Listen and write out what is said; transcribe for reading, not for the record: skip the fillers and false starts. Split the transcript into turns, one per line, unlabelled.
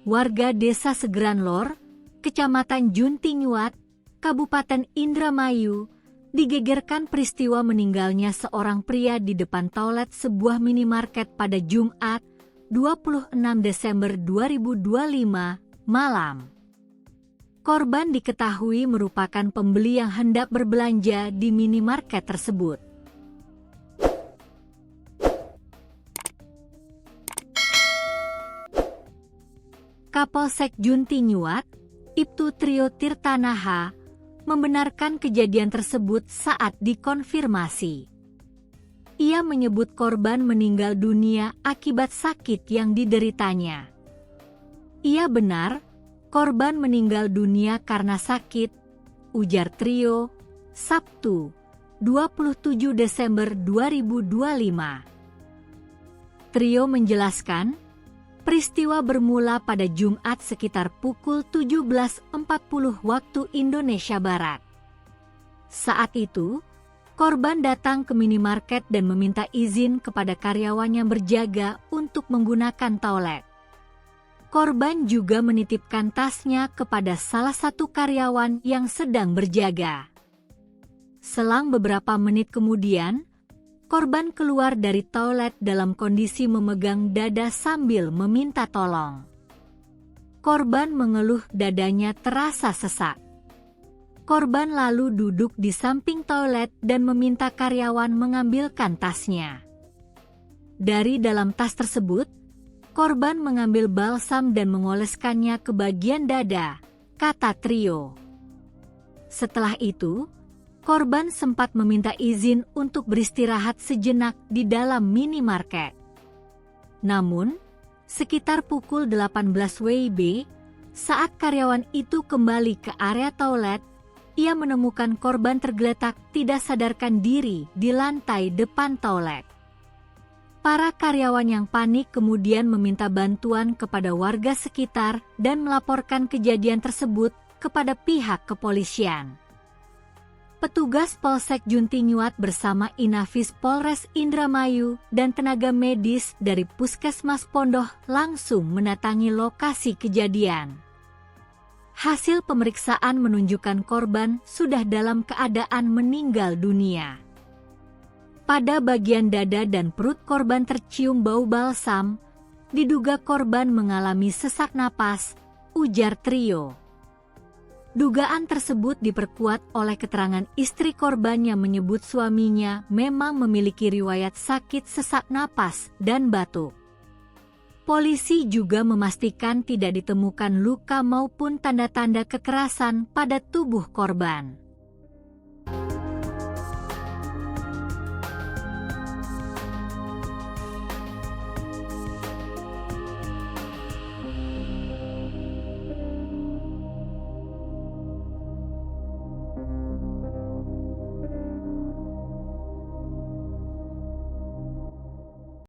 warga Desa Segeran Lor, Kecamatan Juntinyuat, Kabupaten Indramayu, digegerkan peristiwa meninggalnya seorang pria di depan toilet sebuah minimarket pada Jumat, 26 Desember 2025, malam. Korban diketahui merupakan pembeli yang hendak berbelanja di minimarket tersebut. Kapolsek Juntinyuat, Ibtu Trio Tirtanaha, membenarkan kejadian tersebut saat dikonfirmasi. Ia menyebut korban meninggal dunia akibat sakit yang dideritanya. Ia benar, korban meninggal dunia karena sakit, ujar Trio, Sabtu, 27 Desember 2025. Trio menjelaskan, peristiwa bermula pada Jumat sekitar pukul 17.40 waktu Indonesia Barat. Saat itu, korban datang ke minimarket dan meminta izin kepada karyawan yang berjaga untuk menggunakan toilet. Korban juga menitipkan tasnya kepada salah satu karyawan yang sedang berjaga. Selang beberapa menit kemudian, korban keluar dari toilet dalam kondisi memegang dada sambil meminta tolong. Korban mengeluh dadanya terasa sesak. Korban lalu duduk di samping toilet dan meminta karyawan mengambilkan tasnya. Dari dalam tas tersebut, korban mengambil balsam dan mengoleskannya ke bagian dada, kata Trio. Setelah itu, korban sempat meminta izin untuk beristirahat sejenak di dalam minimarket. Namun, sekitar pukul 18 WIB, saat karyawan itu kembali ke area toilet, ia menemukan korban tergeletak tidak sadarkan diri di lantai depan toilet. Para karyawan yang panik kemudian meminta bantuan kepada warga sekitar dan melaporkan kejadian tersebut kepada pihak kepolisian. Petugas Polsek Juntinyuat bersama Inafis Polres Indramayu dan tenaga medis dari Puskesmas Pondoh langsung mendatangi lokasi kejadian. Hasil pemeriksaan menunjukkan korban sudah dalam keadaan meninggal dunia. Pada bagian dada dan perut korban tercium bau balsam, diduga korban mengalami sesak napas, ujar Trio. Dugaan tersebut diperkuat oleh keterangan istri korban yang menyebut suaminya memang memiliki riwayat sakit sesak napas dan batuk. Polisi juga memastikan tidak ditemukan luka maupun tanda-tanda kekerasan pada tubuh korban.